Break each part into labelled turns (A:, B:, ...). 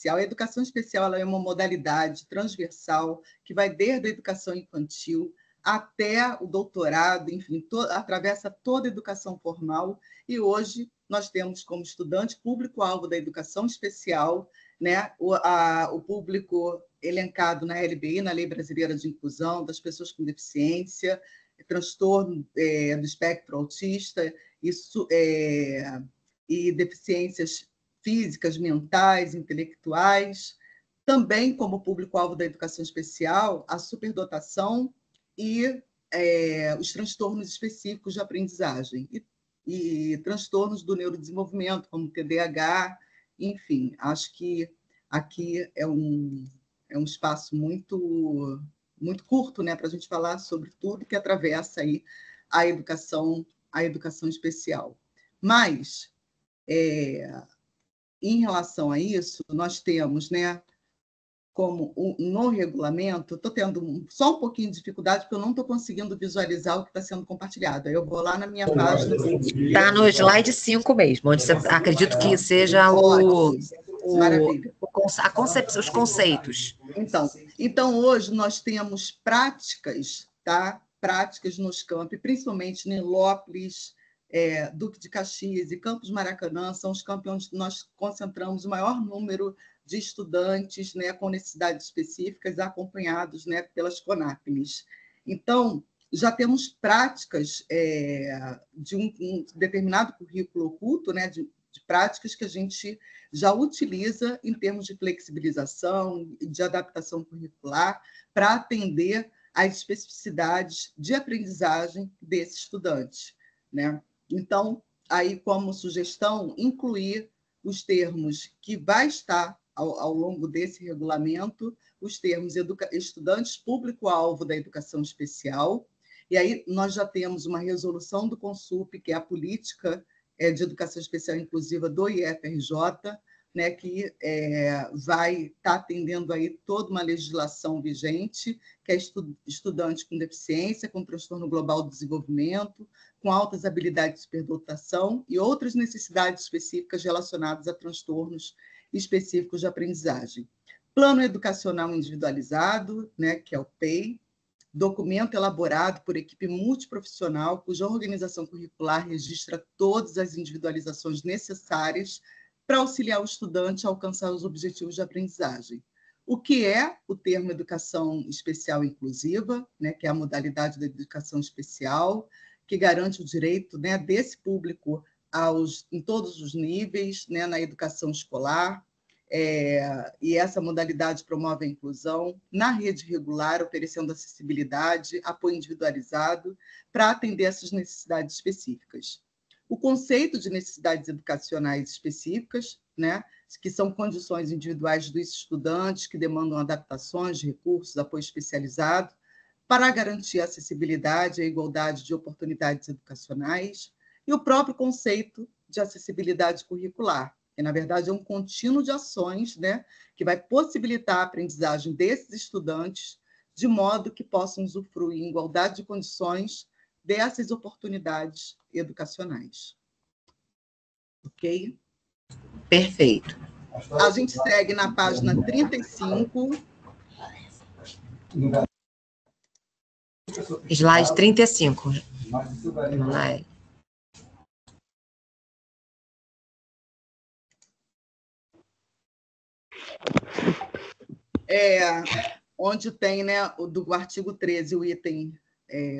A: A educação especial ela é uma modalidade transversal que vai desde a educação infantil até o doutorado, enfim, atravessa toda a educação formal, e hoje nós temos como estudante público-alvo da educação especial, né, o público elencado na LBI, na Lei Brasileira de Inclusão, das pessoas com deficiência, transtorno do espectro autista, e deficiências físicas, mentais, intelectuais. Também, como público-alvo da educação especial, a superdotação e os transtornos específicos de aprendizagem e transtornos do neurodesenvolvimento, como TDAH, enfim. Acho que aqui é um espaço muito curto, né, para a gente falar sobre tudo que atravessa aí a educação especial. Mas, em relação a isso, nós temos, né, como no regulamento, estou tendo só um pouquinho de dificuldade, porque eu não estou conseguindo visualizar o que está sendo compartilhado. Aí eu vou lá na minha página.
B: Está no slide 5 mesmo, onde você acredito que seja
A: Maravilha.
B: Os conceitos.
A: Então, hoje nós temos práticas, tá? Práticas nos campi, principalmente em Nilópolis, Duque de Caxias e Campos Maracanã, são os campos onde nós concentramos o maior número de estudantes, né, com necessidades específicas, acompanhados, né, pelas CONAPLES. Então, já temos práticas de um determinado currículo oculto, né, de práticas que a gente já utiliza em termos de flexibilização, de adaptação curricular, para atender às especificidades de aprendizagem desse estudante, né? Então, aí, como sugestão, incluir os termos que vai estar ao longo desse regulamento, os termos estudantes público-alvo da educação especial, e aí nós já temos uma resolução do CONSUP, que é a política de educação especial inclusiva do IFRJ, né, que vai estar atendendo aí toda uma legislação vigente, que é estudante com deficiência, com transtorno global do desenvolvimento, com altas habilidades de superdotação e outras necessidades específicas relacionadas a transtornos específicos de aprendizagem. Plano Educacional Individualizado, né, que é o PEI, documento elaborado por equipe multiprofissional, cuja organização curricular registra todas as individualizações necessárias para auxiliar o estudante a alcançar os objetivos de aprendizagem. O que é o termo educação especial inclusiva, né, que é a modalidade da educação especial, que garante o direito, né, desse público em todos os níveis, né, na educação escolar, e essa modalidade promove a inclusão na rede regular, oferecendo acessibilidade, apoio individualizado para atender essas necessidades específicas. O conceito de necessidades educacionais específicas, né, que são condições individuais dos estudantes que demandam adaptações de recursos, apoio especializado, para garantir a acessibilidade e a igualdade de oportunidades educacionais, e o próprio conceito de acessibilidade curricular, que, na verdade, é um contínuo de ações, né, que vai possibilitar a aprendizagem desses estudantes de modo que possam usufruir em igualdade de condições dessas oportunidades educacionais. Ok?
B: Perfeito.
A: A gente segue na página 35.
B: Slide 35. Vamos lá.
A: Onde tem, né, do artigo 13, o item,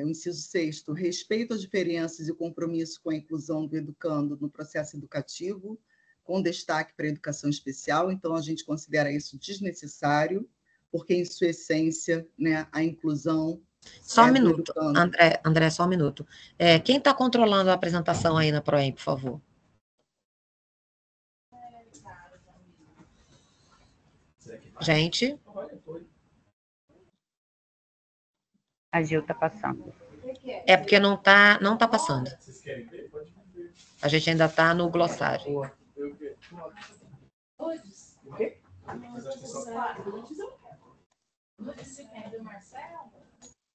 A: o inciso 6º, respeito às diferenças e compromisso com a inclusão do educando no processo educativo, com destaque para a educação especial. Então, a gente considera isso desnecessário, porque, em sua essência, né, a inclusão...
B: Só um minuto, André, só um minuto. Quem está controlando a apresentação aí na Proem, por favor? Gente?
C: A Gil está passando.
B: É porque não tá passando. A gente ainda está no glossário.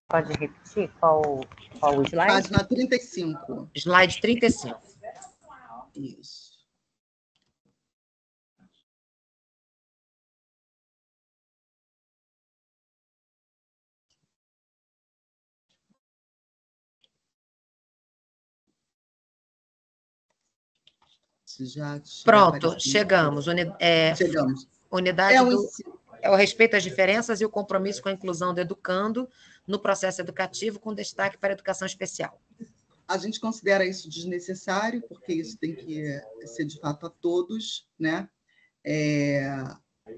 C: Pode repetir qual o slide?
A: Página 35.
B: Slide 35.
A: Isso. se já estiver
B: Pronto,
A: aparecendo.
B: chegamos.
A: Chegamos.
B: Unidade é o respeito às diferenças e o compromisso com a inclusão do educando no processo educativo, com destaque para a educação especial.
A: A gente considera isso desnecessário, porque isso tem que ser, de fato, a todos, né?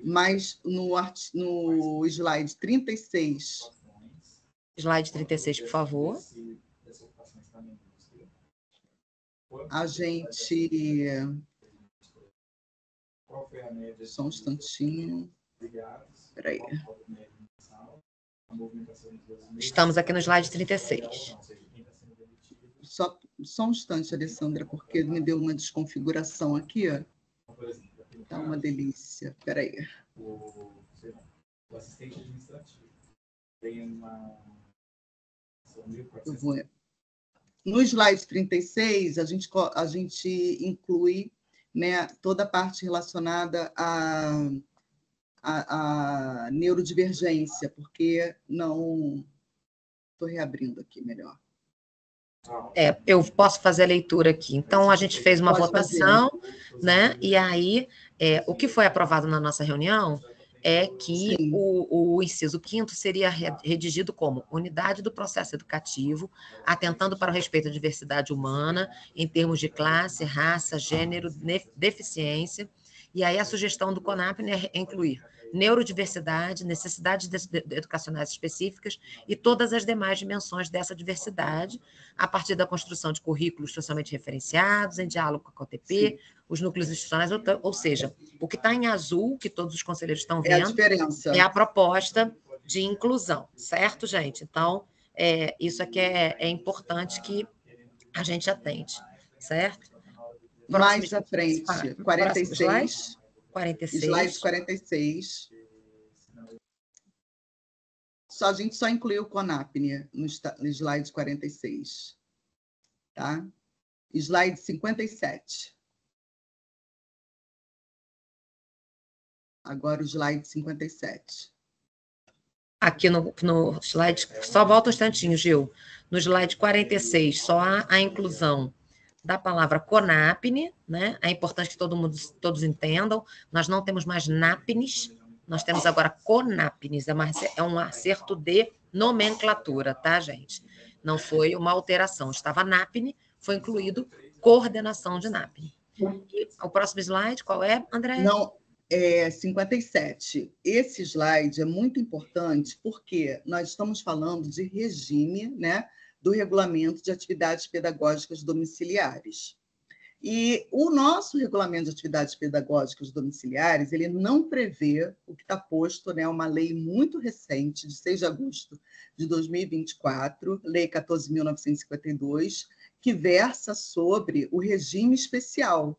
A: Mas no slide 36...
B: Slide 36, por favor.
A: A gente... Só um instantinho. Espera aí.
B: Estamos aqui no slide 36.
A: Só um instante, Alessandra, porque me deu uma desconfiguração aqui. Tá uma delícia. Espera aí.
D: O assistente administrativo tem uma...
A: Eu vou... No slide 36, a gente inclui, né, toda a parte relacionada à neurodivergência, porque não... Estou reabrindo aqui melhor.
B: Eu posso fazer a leitura aqui. Então, a gente fez uma votação, né? E aí, o que foi aprovado na nossa reunião é que o inciso 5º seria redigido como unidade do processo educativo, atentando para o respeito à diversidade humana, em termos de classe, raça, gênero, deficiência. E aí a sugestão do CONAPNE é incluir neurodiversidade, necessidades educacionais específicas e todas as demais dimensões dessa diversidade, a partir da construção de currículos socialmente referenciados, em diálogo com a COTP, os núcleos institucionais, ou seja, o que está em azul, que todos os conselheiros estão vendo,
A: a diferença.
B: É a proposta de inclusão, certo, gente? Então, isso aqui é importante que a gente atente, certo?
A: Mais à frente, 46.
B: 46.
A: Slide 46. A gente só incluiu o CONAPNE no slide 46. Tá? Slide 57. Agora o slide 57.
B: Aqui no slide, só volta um instantinho, Gil. No slide 46, só há a inclusão da palavra CONAPNE, né? É importante que todos entendam. Nós não temos mais NAPNES, nós temos agora CONAPNES. É um acerto de nomenclatura, tá, gente? Não foi uma alteração. Estava NAPNE, foi incluído coordenação de NAPNE. E o próximo slide, qual é, André?
A: Não, 57. Esse slide é muito importante porque nós estamos falando de regime, né, do regulamento de atividades pedagógicas domiciliares. E o nosso regulamento de atividades pedagógicas domiciliares, ele não prevê o que está posto, né, uma lei muito recente, de 6 de agosto de 2024, Lei 14.952, que versa sobre o regime especial.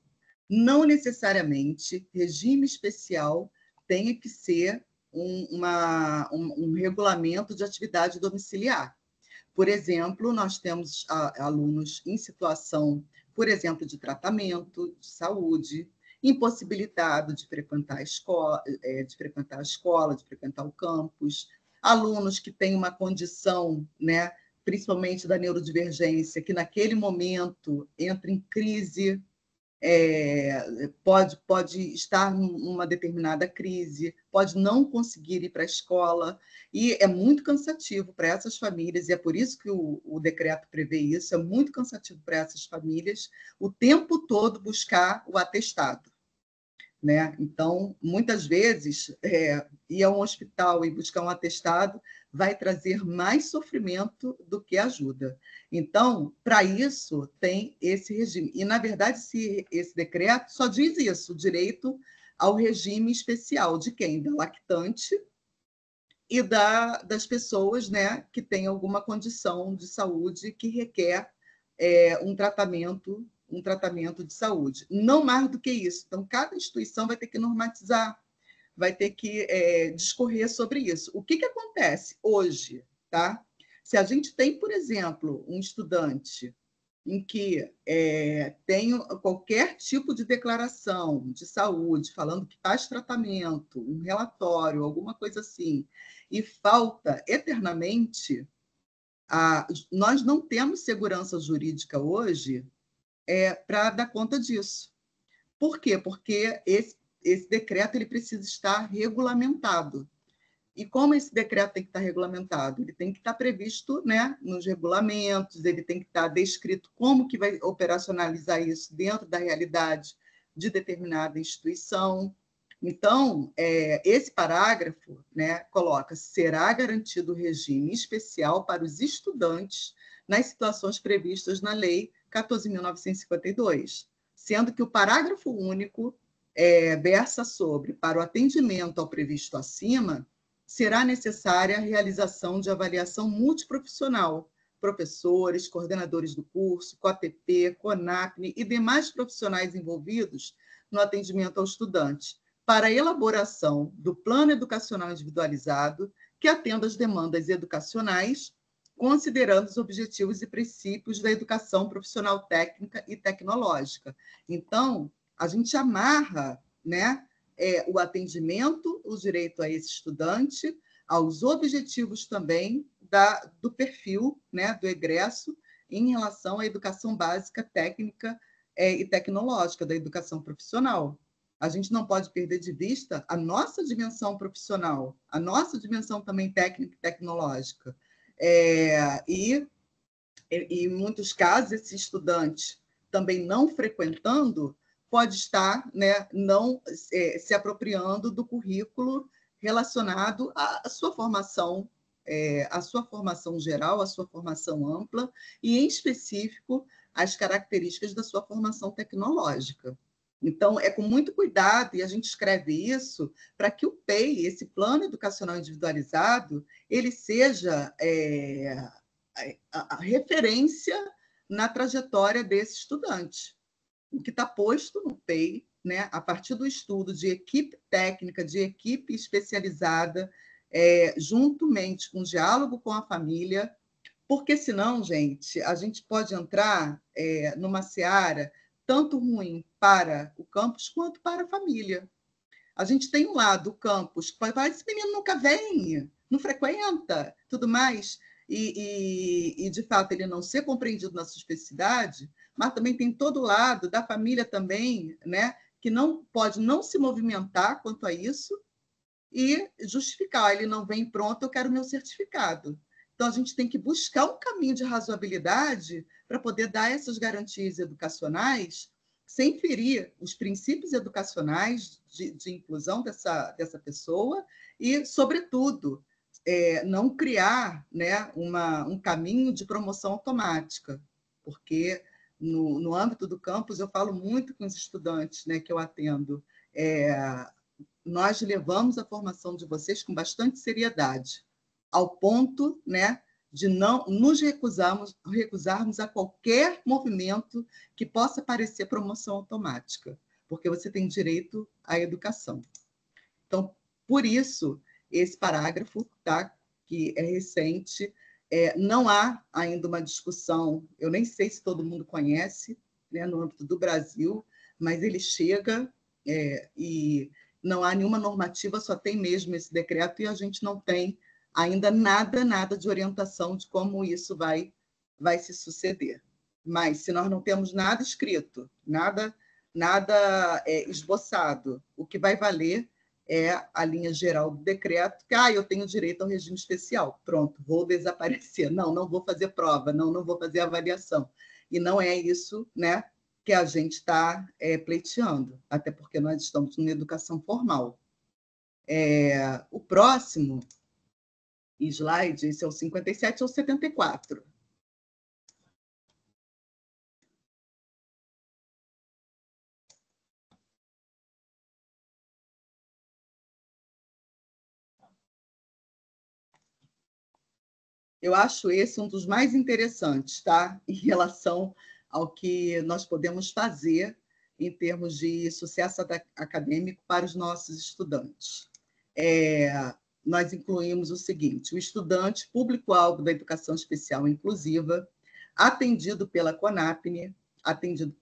A: Não necessariamente regime especial tenha que ser um regulamento de atividade domiciliar. Por exemplo, nós temos alunos em situação, por exemplo, de tratamento, de saúde, impossibilitado de frequentar a escola, de frequentar o campus, alunos que têm uma condição, né, principalmente da neurodivergência, que naquele momento entra em crise, pode estar numa determinada crise, pode não conseguir ir para a escola, e é muito cansativo para essas famílias, e é por isso que o decreto prevê isso, é muito cansativo para essas famílias o tempo todo buscar o atestado, né? Então, muitas vezes, ir a um hospital e buscar um atestado vai trazer mais sofrimento do que ajuda. Então, para isso, tem esse regime. E, na verdade, esse decreto só diz isso, direito ao regime especial de quem? Da lactante e das pessoas, né, que têm alguma condição de saúde que requer um tratamento de saúde. Não mais do que isso. Então, cada instituição vai ter que normatizar, vai ter que discorrer sobre isso. O que acontece hoje? Tá? Se a gente tem, por exemplo, um estudante em que tem qualquer tipo de declaração de saúde, falando que faz tratamento, um relatório, alguma coisa assim, e falta eternamente, nós não temos segurança jurídica hoje para dar conta disso. Por quê? Porque esse decreto ele precisa estar regulamentado. E como esse decreto tem que estar regulamentado? Ele tem que estar previsto, né, nos regulamentos, ele tem que estar descrito como que vai operacionalizar isso dentro da realidade de determinada instituição. Então, esse parágrafo, né, coloca: será garantido regime especial para os estudantes nas situações previstas na Lei 14.952, sendo que o parágrafo único versa sobre: para o atendimento ao previsto acima, será necessária a realização de avaliação multiprofissional, professores, coordenadores do curso, COTP, CONAPNE e demais profissionais envolvidos no atendimento ao estudante, para a elaboração do plano educacional individualizado que atenda às demandas educacionais, considerando os objetivos e princípios da educação profissional técnica e tecnológica. Então, a gente amarra, né, o atendimento, o direito a esse estudante, aos objetivos também do perfil, né, do egresso, em relação à educação básica, técnica e tecnológica, da educação profissional. A gente não pode perder de vista a nossa dimensão profissional, a nossa dimensão também técnica e tecnológica. E em muitos casos, esse estudante também não frequentando pode estar, né, não se apropriando do currículo relacionado à sua formação, geral, à sua formação ampla e, em específico, as características da sua formação tecnológica. Então, é com muito cuidado, e a gente escreve isso, para que o PEI, esse Plano Educacional Individualizado, ele seja a referência na trajetória desse estudante. O que está posto no PEI, né, a partir do estudo de equipe técnica, de equipe especializada, juntamente com o diálogo com a família, porque senão, gente, a gente pode entrar numa seara tanto ruim para o campus quanto para a família. A gente tem um lado, o campus, que fala: esse menino nunca vem, não frequenta, tudo mais, e de fato, ele não ser compreendido na sua especificidade, mas também tem todo o lado da família também, né, que não pode não se movimentar quanto a isso e justificar: ele não vem pronto, eu quero meu certificado. Então, a gente tem que buscar um caminho de razoabilidade para poder dar essas garantias educacionais sem ferir os princípios educacionais de inclusão dessa pessoa e, sobretudo, não criar, né, um caminho de promoção automática, porque no âmbito do campus eu falo muito com os estudantes, né, que eu atendo. Nós levamos a formação de vocês com bastante seriedade, ao ponto, né, de não nos recusarmos a qualquer movimento que possa parecer promoção automática, porque você tem direito à educação. Então, por isso, esse parágrafo, tá, que é recente, não há ainda uma discussão, eu nem sei se todo mundo conhece, né, no âmbito do Brasil, mas ele chega e não há nenhuma normativa, só tem mesmo esse decreto, e a gente não tem ainda nada de orientação de como isso vai se suceder. Mas, se nós não temos nada escrito, nada esboçado, o que vai valer é a linha geral do decreto, que eu tenho direito ao regime especial, pronto, vou desaparecer. Não vou fazer prova, não vou fazer avaliação. E não é isso, né, que a gente está pleiteando, até porque nós estamos numa educação formal. O próximo slide, esse é o 57 ou 74. Eu acho esse um dos mais interessantes, tá? Em relação ao que nós podemos fazer em termos de sucesso acadêmico para os nossos estudantes. Nós incluímos o seguinte: o estudante, público-alvo da educação especial inclusiva, atendido pela CONAPNE,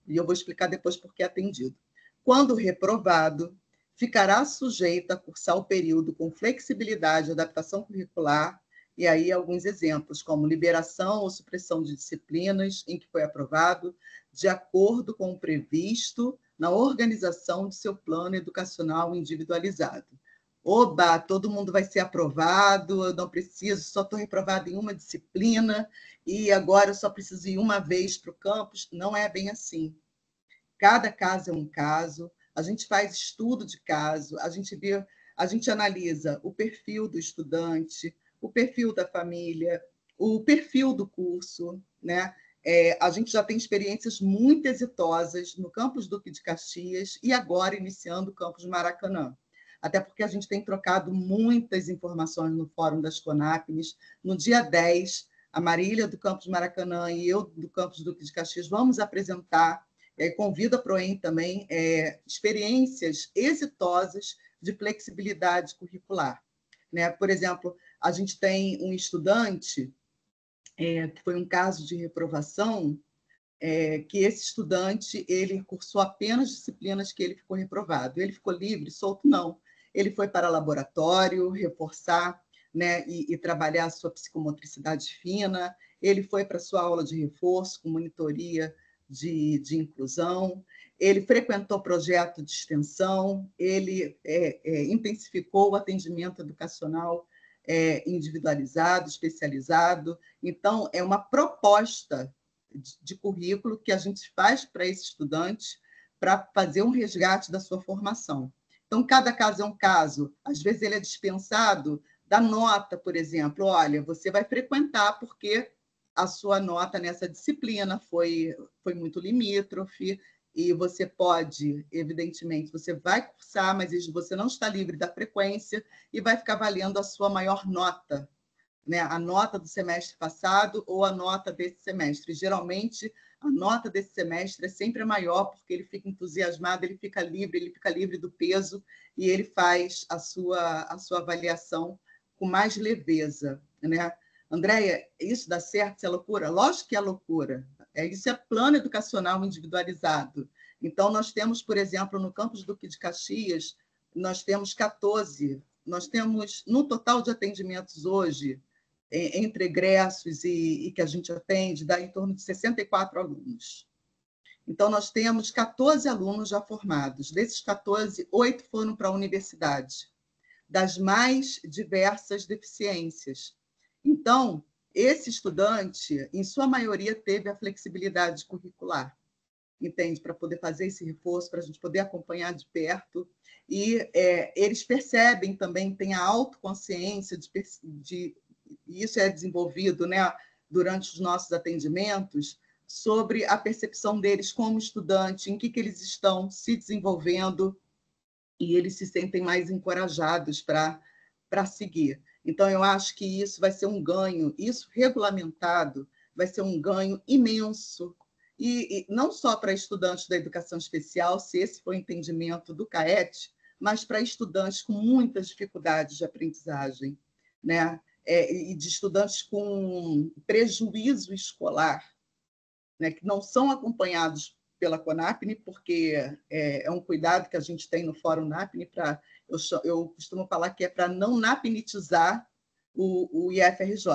A: e eu vou explicar depois por que atendido, quando reprovado, ficará sujeito a cursar o período com flexibilidade e adaptação curricular, e aí alguns exemplos, como liberação ou supressão de disciplinas em que foi aprovado, de acordo com o previsto na organização de seu plano educacional individualizado. Oba, todo mundo vai ser aprovado, eu não preciso, só estou reprovado em uma disciplina e agora eu só preciso ir uma vez para o campus. Não é bem assim. Cada caso é um caso, a gente faz estudo de caso, a gente analisa o perfil do estudante, o perfil da família, o perfil do curso, né? A gente já tem experiências muito exitosas no campus Duque de Caxias e agora iniciando o campus Maracanã. Até porque a gente tem trocado muitas informações no Fórum das CONAPNES. No dia 10, a Marília do campus Maracanã e eu do campus Duque de Caxias vamos apresentar, convido a Proem também, experiências exitosas de flexibilidade curricular. Né? Por exemplo, a gente tem um estudante que foi um caso de reprovação, que esse estudante ele cursou apenas disciplinas que ele ficou reprovado. Ele ficou livre, solto? Não. Ele foi para laboratório, reforçar, né, e trabalhar a sua psicomotricidade fina. Ele foi para a sua aula de reforço, com monitoria de inclusão. Ele frequentou projeto de extensão, ele intensificou o atendimento educacional individualizado, especializado. Então, é uma proposta de currículo que a gente faz para esse estudante para fazer um resgate da sua formação. Então, cada caso é um caso. Às vezes, ele é dispensado da nota, por exemplo. Olha, você vai frequentar porque a sua nota nessa disciplina foi muito limítrofe, e você pode, evidentemente, você vai cursar, mas você não está livre da frequência e vai ficar valendo a sua maior nota, né? A nota do semestre passado ou a nota desse semestre. Geralmente, a nota desse semestre é sempre maior, porque ele fica entusiasmado, ele fica livre do peso e ele faz a sua avaliação com mais leveza, né? Andréia, isso dá certo? Isso é loucura? Lógico que é loucura. Isso é plano educacional individualizado. Então, nós temos, por exemplo, no campus Duque de Caxias, nós temos 14, nós temos, no total de atendimentos hoje, entre egressos e que a gente atende, dá em torno de 64 alunos. Então, nós temos 14 alunos já formados. Desses 14, 8 foram para a universidade, das mais diversas deficiências. Então, esse estudante, em sua maioria, teve a flexibilidade curricular, entende? Para poder fazer esse reforço, para a gente poder acompanhar de perto. E eles percebem também, têm a autoconsciência de isso é desenvolvido, né, durante os nossos atendimentos, sobre a percepção deles como estudante, em que eles estão se desenvolvendo, e eles se sentem mais encorajados para seguir. Então, eu acho que isso vai ser um ganho, isso regulamentado vai ser um ganho imenso, e não só para estudantes da educação especial, se esse for o entendimento do CAET, mas para estudantes com muitas dificuldades de aprendizagem, né? E de estudantes com prejuízo escolar, né? Que não são acompanhados pela CONAPNE, porque é um cuidado que a gente tem no Fórum NAPNE, eu costumo falar que é para não napnitizar o IFRJ.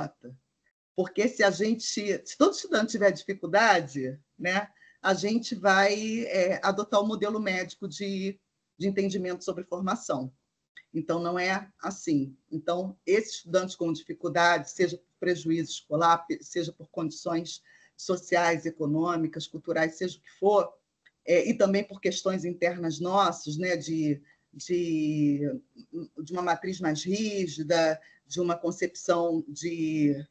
A: Porque se todo estudante tiver dificuldade, né, a gente vai adotar o modelo médico de entendimento sobre formação. Então, não é assim. Então, esse estudante com dificuldade, seja por prejuízo escolar, seja por condições sociais, econômicas, culturais, seja o que for, e também por questões internas nossas, né, de uma matriz mais rígida, de uma concepção de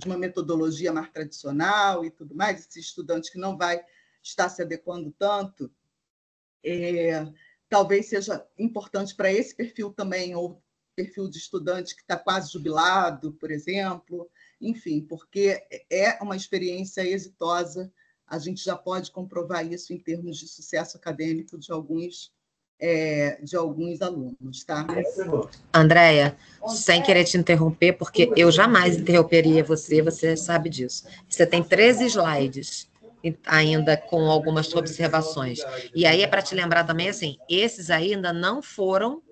A: uma metodologia mais tradicional e tudo mais, esse estudante que não vai estar se adequando tanto, talvez seja importante para esse perfil também, ou perfil de estudante que está quase jubilado, por exemplo, enfim, porque é uma experiência exitosa, a gente já pode comprovar isso em termos de sucesso acadêmico de alguns alunos, tá?
B: Andréia, sem querer te interromper, porque eu jamais interromperia você sabe disso. Você tem 13 slides ainda com algumas observações. E aí é para te lembrar também, assim, esses ainda não foram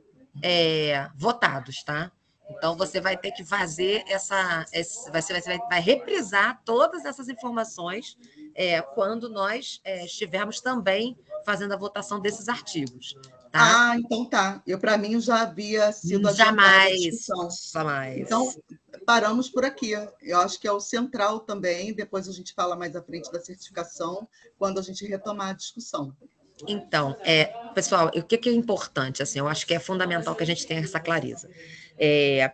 B: votados, tá? Então, você vai ter que fazer você vai reprisar todas essas informações quando nós estivermos também fazendo a votação desses artigos. Tá?
A: Ah, então tá. Para mim, já havia sido adiantada a discussão.
B: Jamais.
A: Então, paramos por aqui. Eu acho que é o central também. Depois a gente fala mais à frente da certificação, quando a gente retomar a discussão.
B: Então, pessoal, o que é importante? Assim, eu acho que é fundamental que a gente tenha essa clareza.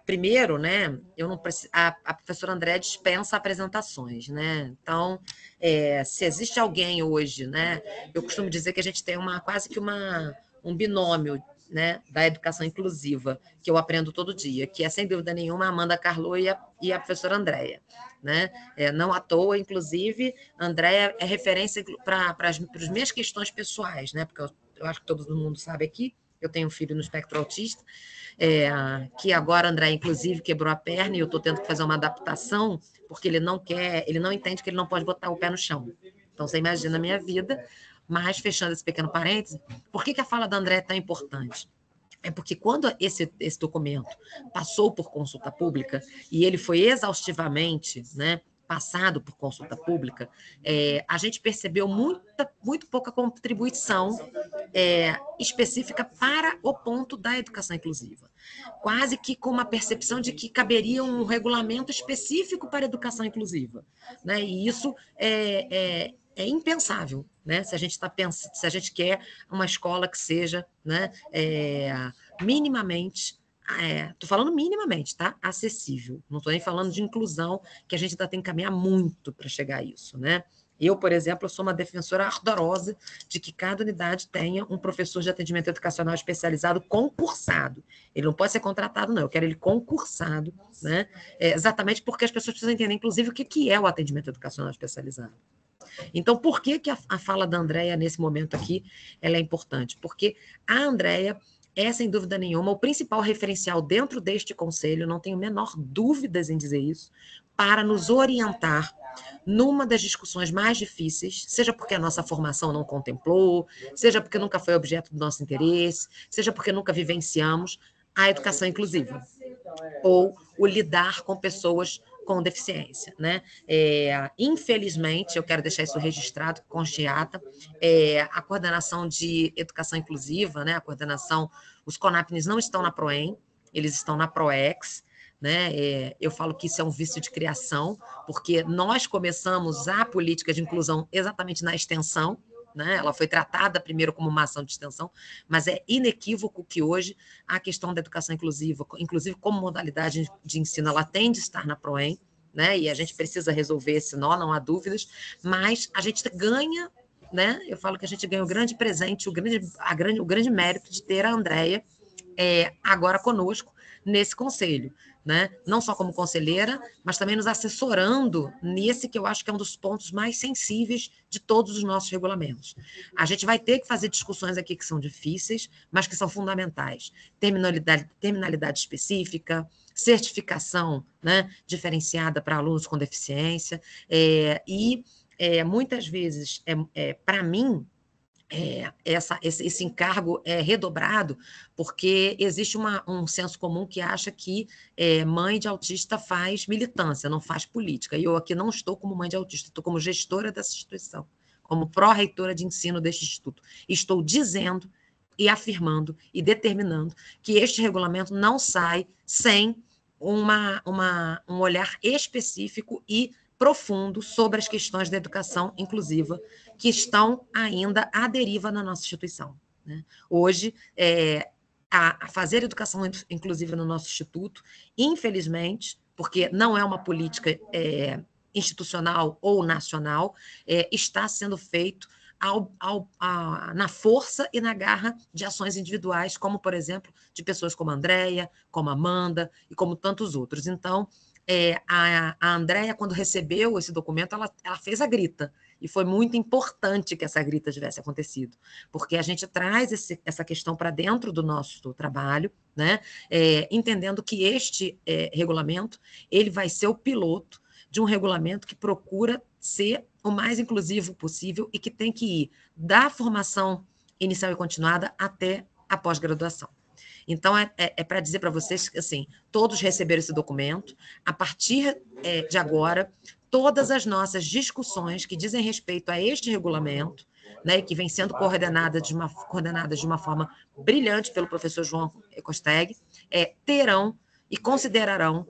B: Primeiro, né, eu não preciso, a professora André dispensa apresentações, né? Então, se existe alguém hoje, né, eu costumo dizer que a gente tem quase que um binômio, né, da educação inclusiva, que eu aprendo todo dia, que é, sem dúvida nenhuma, a Amanda Carlo e a professora Andréia. Né? Não à toa, inclusive, a Andréia é referência para as minhas questões pessoais, né? Porque eu acho que todo mundo sabe aqui, eu tenho um filho no espectro autista, que agora a Andréia, inclusive, quebrou a perna e eu estou tendo que fazer uma adaptação, porque ele não entende que ele não pode botar o pé no chão. Então, você imagina a minha vida. Mas, fechando esse pequeno parêntese, por que a fala da André é tão importante? É porque quando esse documento passou por consulta pública e ele foi exaustivamente, né, passado por consulta pública, a gente percebeu muito pouca contribuição específica para o ponto da educação inclusiva. Quase que com uma percepção de que caberia um regulamento específico para a educação inclusiva. Né? E isso é impensável, né? Se a gente quer uma escola que seja, né, minimamente, estou falando minimamente, tá? Acessível. Não estou nem falando de inclusão, que a gente ainda tem que caminhar muito para chegar a isso, né? Eu, por exemplo, sou uma defensora ardorosa de que cada unidade tenha um professor de atendimento educacional especializado concursado. Ele não pode ser contratado, não. Eu quero ele concursado, né? Exatamente porque as pessoas precisam entender, inclusive, o que é o atendimento educacional especializado. Então, por que a fala da Andréia, nesse momento aqui, ela é importante? Porque a Andréia é, sem dúvida nenhuma, o principal referencial dentro deste conselho, não tenho a menor dúvidas em dizer isso, para nos orientar numa das discussões mais difíceis, seja porque a nossa formação não contemplou, seja porque nunca foi objeto do nosso interesse, seja porque nunca vivenciamos a educação inclusiva, ou o lidar com pessoas com deficiência, né? Infelizmente, eu quero deixar isso registrado, conste-ata, a coordenação de educação inclusiva, né? Os CONAPNs não estão na PROEM, eles estão na PROEX, né? Eu falo que isso é um vício de criação, porque nós começamos a política de inclusão exatamente na extensão, né? Ela foi tratada primeiro como uma ação de extensão, mas é inequívoco que hoje a questão da educação inclusiva, inclusive como modalidade de ensino, ela tem de estar na PROEM, né? E a gente precisa resolver esse nó, não há dúvidas, mas a gente ganha, né? Eu falo que a gente ganha o grande presente, o grande mérito de ter a Andréia agora conosco nesse conselho. Né? Não só como conselheira, mas também nos assessorando nesse que eu acho que é um dos pontos mais sensíveis de todos os nossos regulamentos. A gente vai ter que fazer discussões aqui que são difíceis, mas que são fundamentais. Terminalidade específica, certificação, né, diferenciada para alunos com deficiência, muitas vezes, para mim, esse encargo é redobrado porque existe um senso comum que acha que mãe de autista faz militância, não faz política. E eu aqui não estou como mãe de autista, estou como gestora dessa instituição, como pró-reitora de ensino deste instituto. Estou dizendo e afirmando e determinando que este regulamento não sai sem um olhar específico e profundo sobre as questões da educação inclusiva que estão ainda à deriva na nossa instituição. Né? Hoje, a fazer educação inclusiva no nosso instituto, infelizmente, porque não é uma política institucional ou nacional, está sendo feito na força e na garra de ações individuais, como, por exemplo, de pessoas como a Andréia, como a Amanda e como tantos outros. Então, a Andréia, quando recebeu esse documento, ela fez a grita, e foi muito importante que essa grita tivesse acontecido, porque a gente traz essa questão para dentro do nosso trabalho, né? Entendendo que este regulamento ele vai ser o piloto de um regulamento que procura ser o mais inclusivo possível e que tem que ir da formação inicial e continuada até a pós-graduação. Então, para dizer para vocês que, assim, todos receberam esse documento. A partir de agora, todas as nossas discussões que dizem respeito a este regulamento, né, que vem sendo coordenada de uma forma brilhante pelo professor João Costeg, terão e considerarão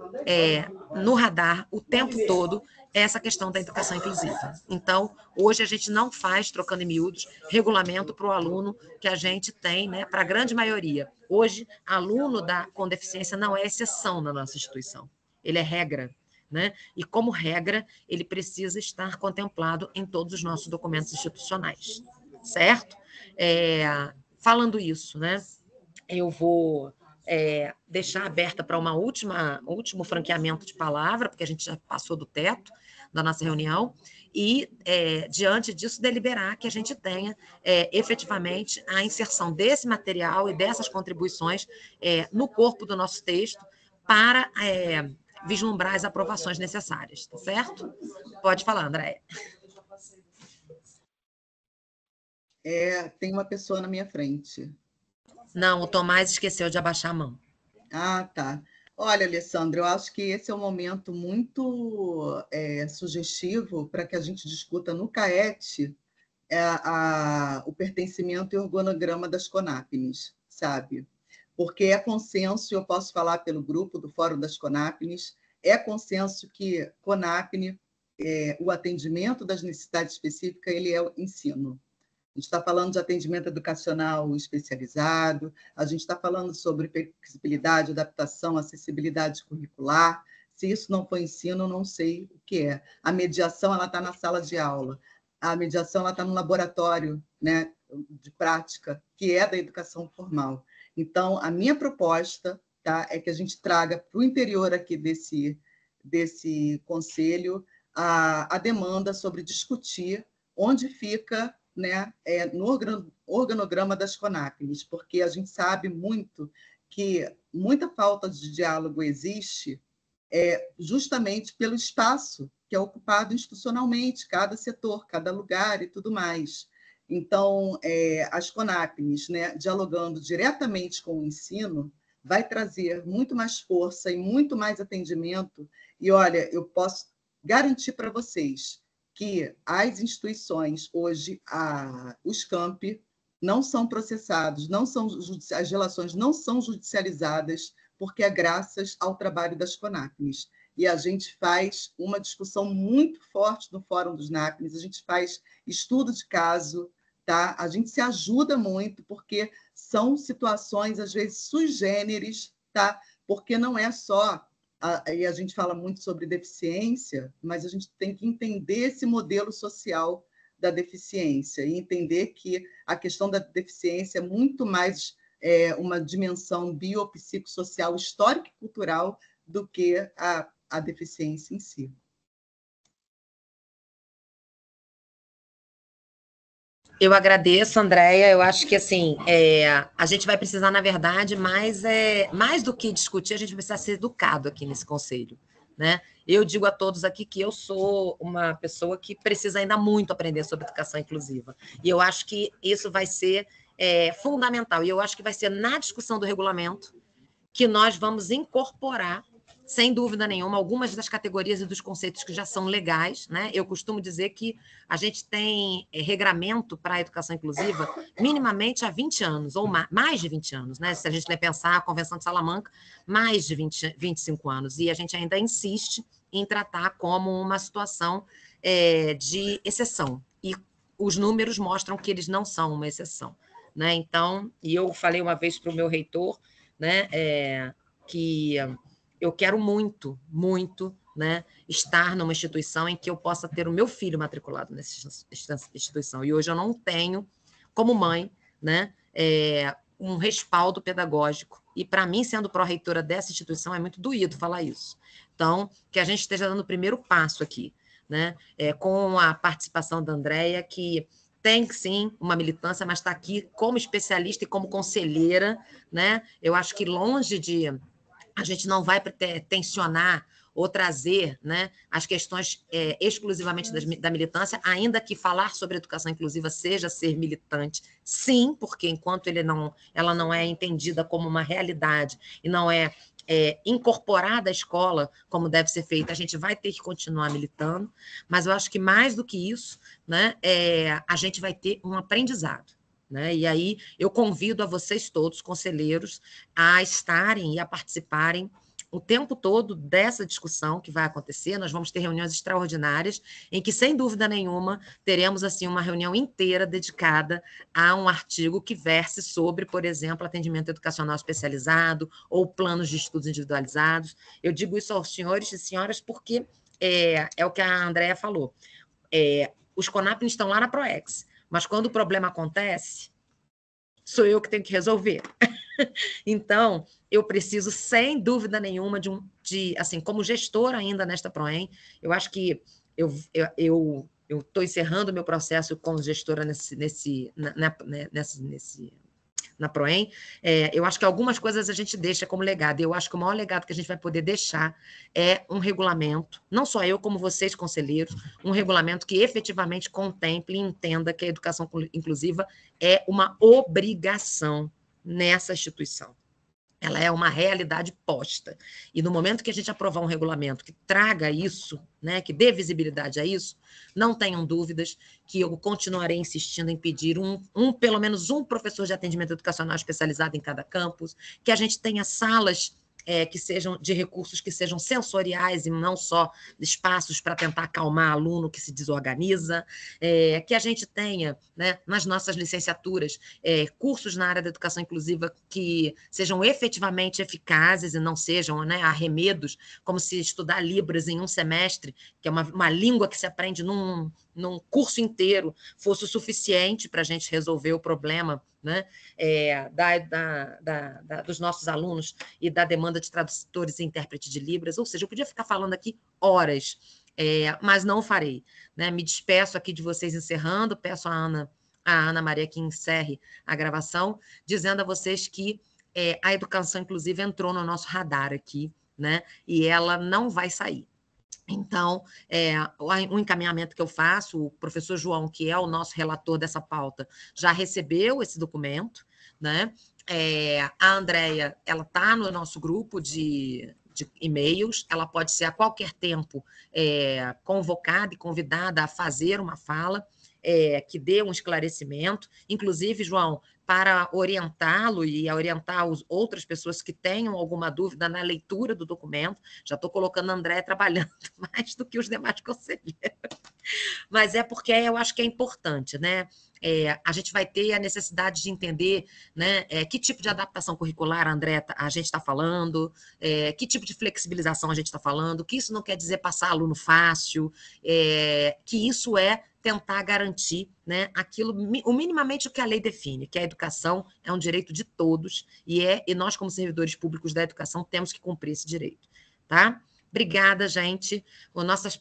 B: no radar o tempo todo essa questão da educação inclusiva. Então, hoje a gente não faz, trocando em miúdos, regulamento para o aluno que a gente tem, né, para a grande maioria. Hoje, aluno com deficiência não é exceção na nossa instituição, ele é regra, né? E, como regra, ele precisa estar contemplado em todos os nossos documentos institucionais, certo? Falando isso, né, eu vou deixar aberta para último franqueamento de palavra, porque a gente já passou do teto da nossa reunião, e, diante disso, deliberar que a gente tenha efetivamente a inserção desse material e dessas contribuições no corpo do nosso texto para vislumbrar as aprovações necessárias, tá certo? Pode falar, Andréia.
A: Tem uma pessoa na minha frente.
B: Não, o Tomás esqueceu de abaixar a mão.
A: Ah, tá. Olha, Alessandra, eu acho que esse é um momento muito sugestivo para que a gente discuta no CAET o pertencimento e organograma das CONAPNES, sabe? Porque é consenso, eu posso falar pelo grupo do Fórum das CONAPNES, é consenso que CONAPNE, o atendimento das necessidades específicas, ele é o ensino. A gente está falando de atendimento educacional especializado, a gente está falando sobre flexibilidade, adaptação, acessibilidade curricular. Se isso não for ensino, eu não sei o que é. A mediação está na sala de aula, a mediação está no laboratório, né, de prática, que é da educação formal. Então, a minha proposta, tá, é que a gente traga para o interior aqui desse conselho a demanda sobre discutir onde fica, né, no organograma das CONAPNES, porque a gente sabe muito que muita falta de diálogo existe justamente pelo espaço que é ocupado institucionalmente, cada setor, cada lugar e tudo mais. Então, as CONAPNES, né, dialogando diretamente com o ensino, vai trazer muito mais força e muito mais atendimento. E, olha, eu posso garantir para vocês que as instituições hoje, os campi, não são processados, as relações não são judicializadas, porque é graças ao trabalho das CONAPNES. E a gente faz uma discussão muito forte no Fórum dos NAPNES, a gente faz estudo de caso, tá? A gente se ajuda muito, porque são situações, às vezes, sui generis, tá? Porque não é só... E a gente fala muito sobre deficiência, mas a gente tem que entender esse modelo social da deficiência e entender que a questão da deficiência é muito mais uma dimensão biopsicossocial, histórica e cultural do que a deficiência em si.
B: Eu agradeço, Andréia. Eu acho que assim, a gente vai precisar, na verdade, mais do que discutir, a gente vai precisar ser educado aqui nesse conselho, né? Eu digo a todos aqui que eu sou uma pessoa que precisa ainda muito aprender sobre educação inclusiva. E eu acho que isso vai ser fundamental. E eu acho que vai ser na discussão do regulamento que nós vamos incorporar, sem dúvida nenhuma, algumas das categorias e dos conceitos que já são legais, né? Eu costumo dizer que a gente tem regramento para a educação inclusiva minimamente há 20 anos, ou mais de 20 anos, né? Se a gente pensar a Convenção de Salamanca, mais de 25 anos, e a gente ainda insiste em tratar como uma situação de exceção, e os números mostram que eles não são uma exceção, né? Então, e eu falei uma vez para o meu reitor, né, que eu quero muito, muito, né, estar numa instituição em que eu possa ter o meu filho matriculado nessa instituição. E hoje eu não tenho, como mãe, né, um respaldo pedagógico. E, para mim, sendo pró-reitora dessa instituição, é muito doído falar isso. Então, que a gente esteja dando o primeiro passo aqui, né, com a participação da Andréia, que tem, sim, uma militância, mas está aqui como especialista e como conselheira, né? Eu acho que longe de... A gente não vai tensionar ou trazer, né, as questões exclusivamente da militância, ainda que falar sobre educação inclusiva seja ser militante, sim, porque enquanto ela não é entendida como uma realidade e não é incorporada à escola como deve ser feita, a gente vai ter que continuar militando, mas eu acho que mais do que isso, né, a gente vai ter um aprendizado. Né? E aí eu convido a vocês todos, conselheiros, a estarem e a participarem o tempo todo dessa discussão que vai acontecer. Nós vamos ter reuniões extraordinárias em que, sem dúvida nenhuma, teremos assim uma reunião inteira dedicada a um artigo que verse sobre, por exemplo, atendimento educacional especializado ou planos de estudos individualizados. Eu digo isso aos senhores e senhoras porque é o que a Andrea falou. Os CONAPNE estão lá na PROEX, mas quando o problema acontece, sou eu que tenho que resolver. Então, eu preciso, sem dúvida nenhuma, assim, como gestora ainda nesta PROEM, eu acho que eu estou encerrando o meu processo como gestora na PROEM, eu acho que algumas coisas a gente deixa como legado, e eu acho que o maior legado que a gente vai poder deixar é um regulamento, não só eu, como vocês, conselheiros, um regulamento que efetivamente contemple e entenda que a educação inclusiva é uma obrigação nessa instituição. Ela é uma realidade posta. E no momento que a gente aprovar um regulamento que traga isso, né, que dê visibilidade a isso, não tenham dúvidas que eu continuarei insistindo em pedir pelo menos um professor de atendimento educacional especializado em cada campus, que a gente tenha salas que sejam de recursos que sejam sensoriais e não só espaços para tentar acalmar aluno que se desorganiza, que a gente tenha, né, nas nossas licenciaturas cursos na área da educação inclusiva que sejam efetivamente eficazes e não sejam, né, arremedos, como se estudar Libras em um semestre, que é uma língua que se aprende num curso inteiro, fosse o suficiente para a gente resolver o problema, né, dos nossos alunos e da demanda de tradutores e intérpretes de Libras. Ou seja, eu podia ficar falando aqui horas, mas não farei. Né? Me despeço aqui de vocês encerrando, peço a Ana Maria que encerre a gravação, dizendo a vocês que a educação inclusiva entrou no nosso radar aqui, né? E ela não vai sair. Então, o encaminhamento que eu faço, o professor João, que é o nosso relator dessa pauta, já recebeu esse documento, né? A Andrea, ela está no nosso grupo de e-mails, ela pode ser a qualquer tempo convocada e convidada a fazer uma fala que dê um esclarecimento. Inclusive, João, para orientá-lo e orientar outras pessoas que tenham alguma dúvida na leitura do documento. Já estou colocando a André trabalhando mais do que os demais conselheiros. Mas é porque eu acho que é importante, né? A gente vai ter a necessidade de entender, né, que tipo de adaptação curricular, André, a gente está falando, que tipo de flexibilização a gente está falando, que isso não quer dizer passar aluno fácil, que isso é tentar garantir, né, o minimamente o que a lei define, que a educação é um direito de todos e nós, como servidores públicos da educação, temos que cumprir esse direito. Tá? Obrigada, gente. Nossas